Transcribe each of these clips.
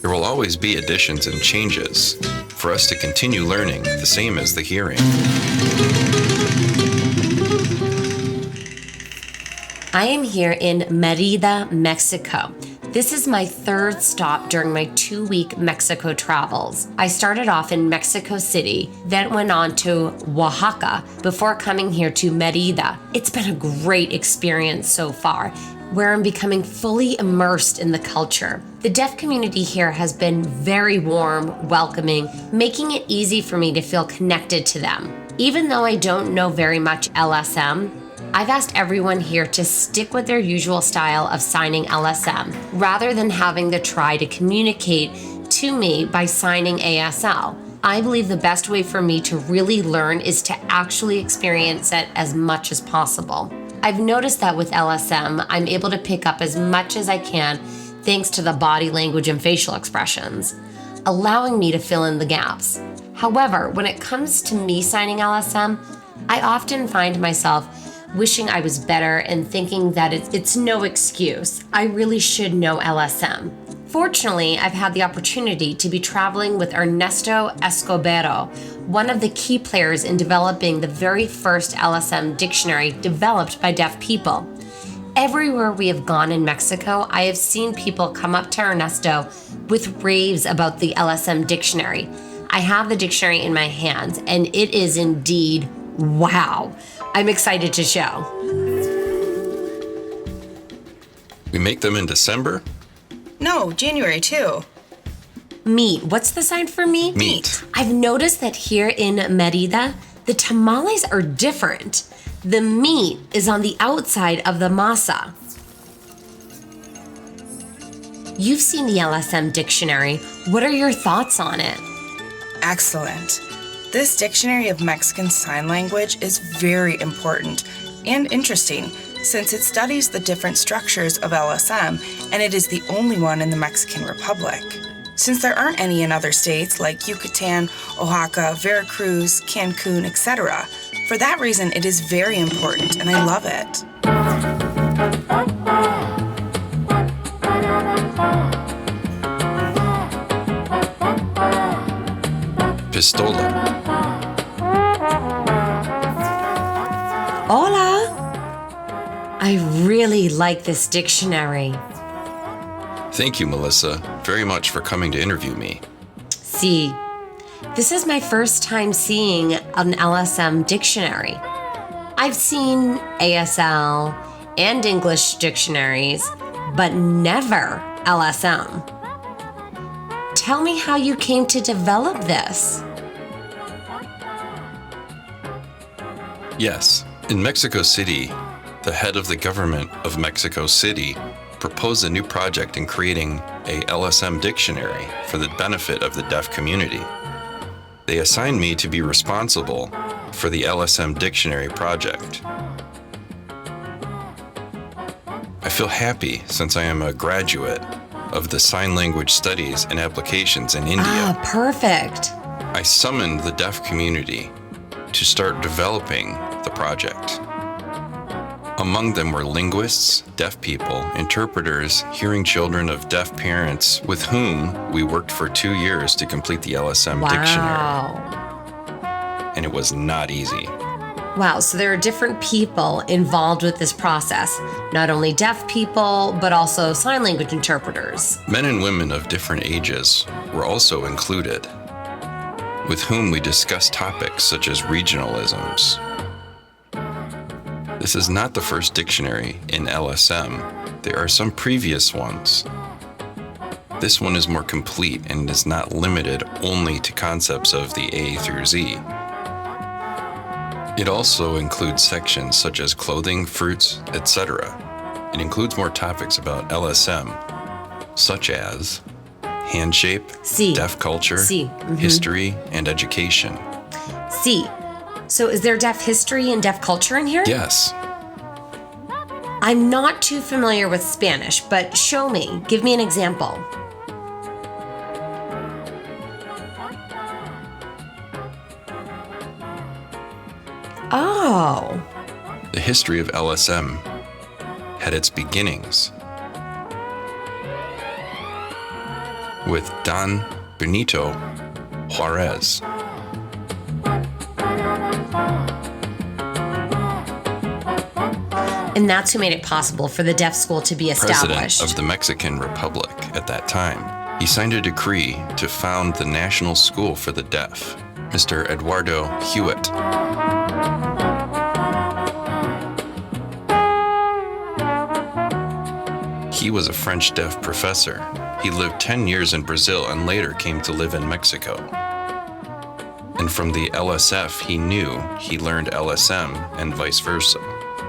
There will always be additions and changes for us to continue learning, the same as the hearing. I am here in Mérida, Mexico. This is my third stop during my 2-week Mexico travels. I started off in Mexico City, then went on to Oaxaca before coming here to Mérida. It's been a great experience so far, where I'm becoming fully immersed in the culture. The deaf community here has been very warm, welcoming, making it easy for me to feel connected to them. Even though I don't know very much LSM, I've asked everyone here to stick with their usual style of signing LSM, rather than having to try to communicate to me by signing ASL. I believe the best way for me to really learn is to actually experience it as much as possible. I've noticed that with LSM, I'm able to pick up as much as I can thanks to the body language and facial expressions, allowing me to fill in the gaps. However, when it comes to me signing LSM, I often find myself wishing I was better and thinking that it's no excuse. I really should know LSM. Fortunately, I've had the opportunity to be traveling with Ernesto Escobedo, one of the key players in developing the very first LSM dictionary developed by deaf people. Everywhere we have gone in Mexico, I have seen people come up to Ernesto with raves about the LSM dictionary. I have the dictionary in my hands, and it is indeed wow. I'm excited to show. We make them in December? No, January too. Meat. What's the sign for meat? Meat. I've noticed that here in Mérida, the tamales are different. The meat is on the outside of the masa. You've seen the LSM dictionary. What are your thoughts on it? Excellent. This dictionary of Mexican Sign Language is very important and interesting since it studies the different structures of LSM, and it is the only one in the Mexican Republic. Since there aren't any in other states like Yucatan, Oaxaca, Veracruz, Cancun, etc., for that reason it is very important and I love it. Pistola. Hola! I really like this dictionary. Thank you, Melissa, very much for coming to interview me. See, this is my first time seeing an LSM dictionary. I've seen ASL and English dictionaries, but never LSM. Tell me how you came to develop this. Yes, in Mexico City, the head of the government of Mexico City proposed a new project in creating a LSM dictionary for the benefit of the deaf community. They assigned me to be responsible for the LSM dictionary project. I feel happy since I am a graduate of the Sign Language Studies and Applications in India. Ah, perfect. I summoned the deaf community to start developing the project. Among them were linguists, deaf people, interpreters, hearing children of deaf parents, with whom we worked for 2 years to complete the LSM dictionary. And it was not easy. Wow, so there are different people involved with this process, not only deaf people, but also sign language interpreters. Men and women of different ages were also included, with whom we discussed topics such as regionalisms. This is not the first dictionary in LSM. There are some previous ones. This one is more complete and is not limited only to concepts of the A through Z. It also includes sections such as clothing, fruits, etc. It includes more topics about LSM, such as hand shape, deaf culture, history, and education. So is there deaf history and deaf culture in here? Yes. I'm not too familiar with Spanish, but show me. Give me an example. Oh. The history of LSM had its beginnings with Don Benito Juarez. And that's who made it possible for the deaf school to be established. President of the Mexican Republic at that time. He signed a decree to found the National School for the Deaf, Mr. Eduardo Hewitt. He was a French deaf professor. He lived 10 years in Brazil and later came to live in Mexico. And from the LSF he learned LSM and vice versa.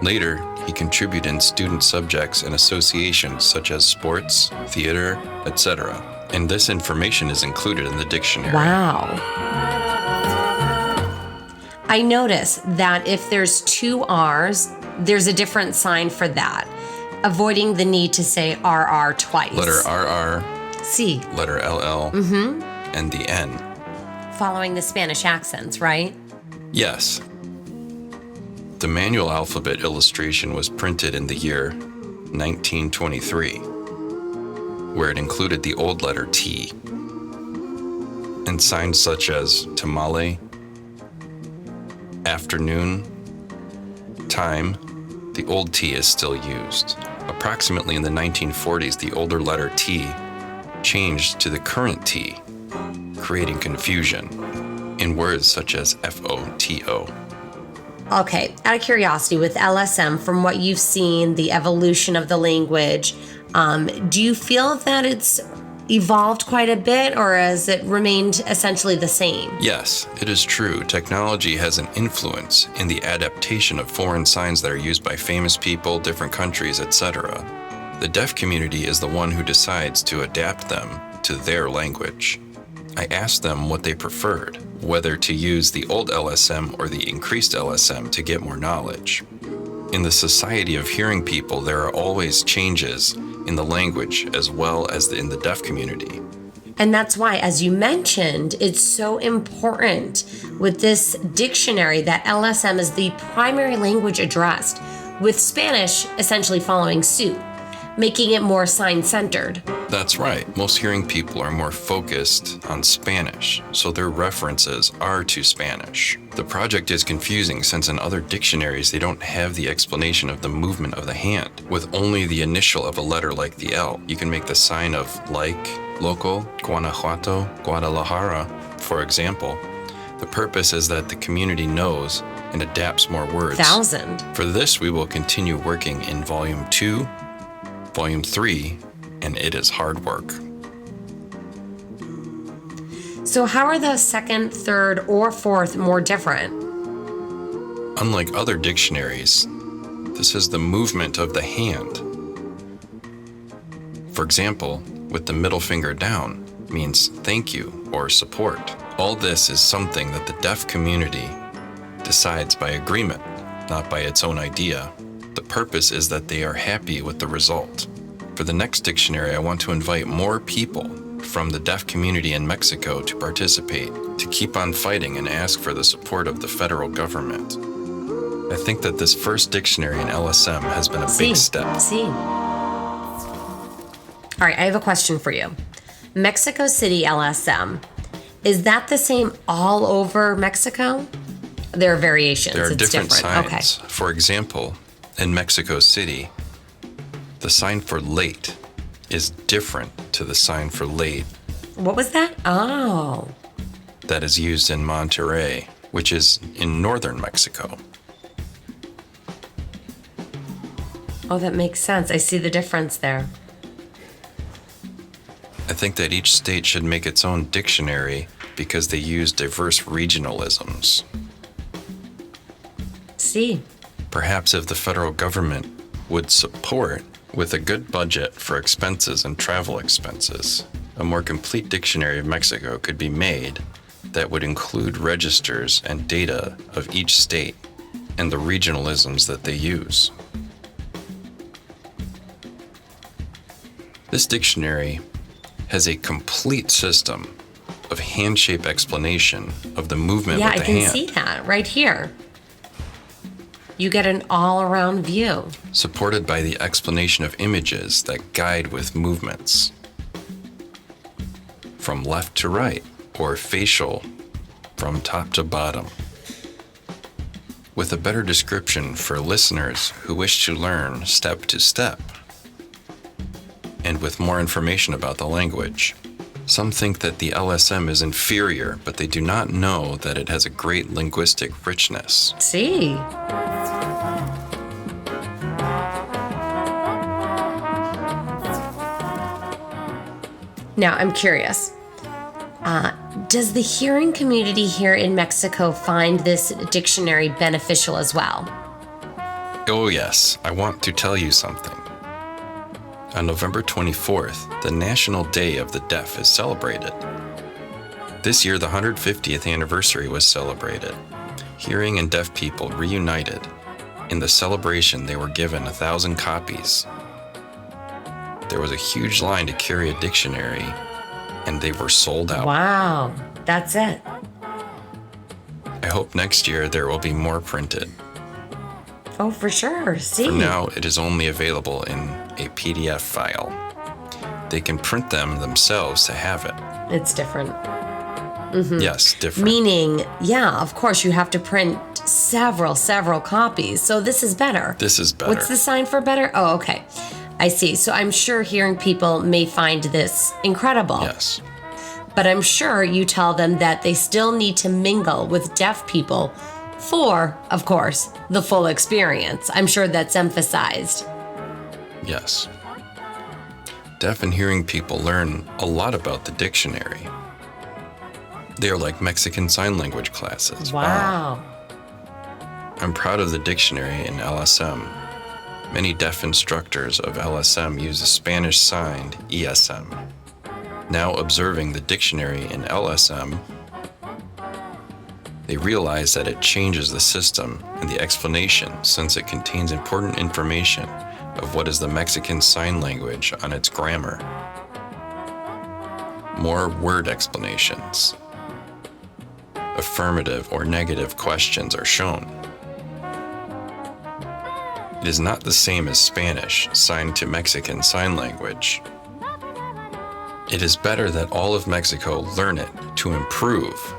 Later, he contributed in student subjects and associations such as sports, theater, etc. And this information is included in the dictionary. Wow. I notice that if there's two R's, there's a different sign for that, avoiding the need to say RR twice. Letter RR, C. letter LL, and the N. Following the Spanish accents, right? Yes. The manual alphabet illustration was printed in the year 1923, where it included the old letter T, and signs such as tamale, afternoon, time. The old T is still used. Approximately in the 1940s, the older letter T changed to the current T, creating confusion in words such as FOTO. Okay, out of curiosity, with LSM, from what you've seen, the evolution of the language, do you feel that it's evolved quite a bit, or has it remained essentially the same? Yes, it is true. Technology has an influence in the adaptation of foreign signs that are used by famous people, different countries, etc. The deaf community is the one who decides to adapt them to their language. I asked them what they preferred, whether to use the old LSM or the increased LSM to get more knowledge. In the Society of Hearing People, there are always changes in the language as well as in the deaf community. And that's why, as you mentioned, it's so important with this dictionary that LSM is the primary language addressed, with Spanish essentially following suit, making it more sign-centered. That's right. Most hearing people are more focused on Spanish, so their references are to Spanish. The project is confusing since in other dictionaries they don't have the explanation of the movement of the hand. With only the initial of a letter like the L, you can make the sign of like, local, Guanajuato, Guadalajara, for example. The purpose is that the community knows and adapts more words. 1,000. For this, we will continue working in Volume 2, Volume 3, and it is hard work. So how are the second, third, or fourth more different? Unlike other dictionaries, this is the movement of the hand. For example, with the middle finger down means thank you or support. All this is something that the deaf community decides by agreement, not by its own idea. The purpose is that they are happy with the result. For the next dictionary, I want to invite more people from the deaf community in Mexico to participate, to keep on fighting and ask for the support of the federal government. I think that this first dictionary in LSM has been a big step. All right, I have a question for you. Mexico City LSM, is that the same all over Mexico? There are variations. There are it's different different. signs. Okay. For example, in Mexico City, the sign for late is different to the sign for late. What was that? Oh. That is used in Monterrey, which is in northern Mexico. Oh, that makes sense. I see the difference there. I think that each state should make its own dictionary because they use diverse regionalisms. See. Perhaps if the federal government would support with a good budget for expenses and travel expenses, a more complete dictionary of Mexico could be made that would include registers and data of each state and the regionalisms that they use. This dictionary has a complete system of hand-shape explanation of the movement of the hand. Yeah, I can see that right here. You get an all-around view. Supported by the explanation of images that guide with movements. from left to right, or facial from top to bottom. With a better description for listeners who wish to learn step to step, and with more information about the language. Some think that the LSM is inferior, but they do not know that it has a great linguistic richness. See. Now, I'm curious. Does the hearing community here in Mexico find this dictionary beneficial as well? Oh yes, I want to tell you something. On November 24th, the National Day of the Deaf is celebrated. This year, the 150th anniversary was celebrated. Hearing and deaf people reunited. In the celebration, they were given 1,000 copies. There was a huge line to carry a dictionary, and they were sold out. Wow, that's it. I hope next year there will be more printed. Oh, for sure. See. For now, it is only available in a PDF file. They can print them themselves to have it. It's different. Yes, different. Meaning, yeah, of course, you have to print several copies. So this is better. This is better. What's the sign for better? Oh, okay. I see. So I'm sure hearing people may find this incredible. Yes. But I'm sure you tell them that they still need to mingle with deaf people for, of course, the full experience. I'm sure that's emphasized. Yes. Deaf and hearing people learn a lot about the dictionary. They are like Mexican Sign Language classes. Wow. I'm proud of the dictionary in LSM. Many deaf instructors of LSM use a Spanish-signed ESM. Now observing the dictionary in LSM, they realize that it changes the system and the explanation since it contains important information of what is the Mexican Sign Language on its grammar. More word explanations. Affirmative or negative questions are shown. It is not the same as Spanish, signed to Mexican Sign Language. It is better that all of Mexico learn it to improve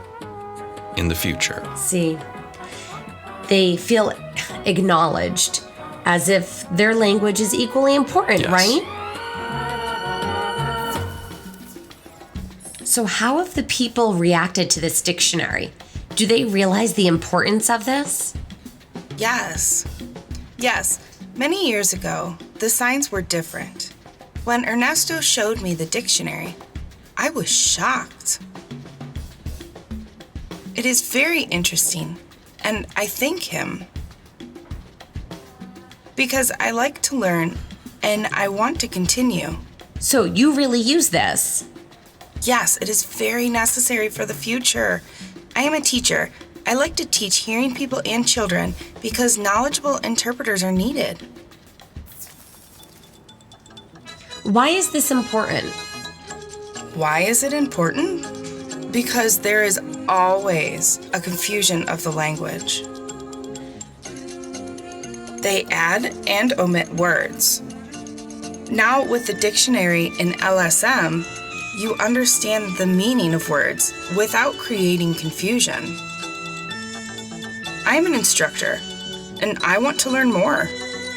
in the future. See, they feel acknowledged as if their language is equally important, Yes. right? So how have the people reacted to this dictionary? Do they realize the importance of this? Yes. Yes, many years ago, the signs were different. When Ernesto showed me the dictionary, I was shocked. It is very interesting, and I thank him. Because I like to learn, and I want to continue. So you really use this? Yes, it is very necessary for the future. I am a teacher. I like to teach hearing people and children because knowledgeable interpreters are needed. Why is this important? Why is it important? Because there is always a confusion of the language. They add and omit words. Now, with the dictionary in LSM, you understand the meaning of words without creating confusion. I am an instructor, and I want to learn more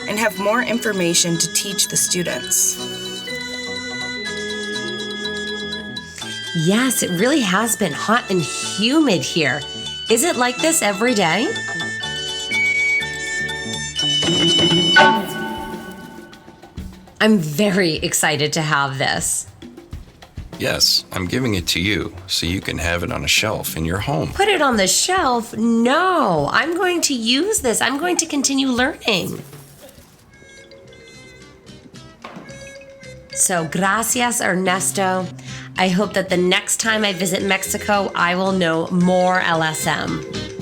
and have more information to teach the students. Yes, it really has been hot and humid here. Is it like this every day? I'm very excited to have this. Yes, I'm giving it to you so you can have it on a shelf in your home. Put it on the shelf? No, I'm going to use this. I'm going to continue learning. So, gracias, Ernesto. I hope that the next time I visit Mexico, I will know more LSM.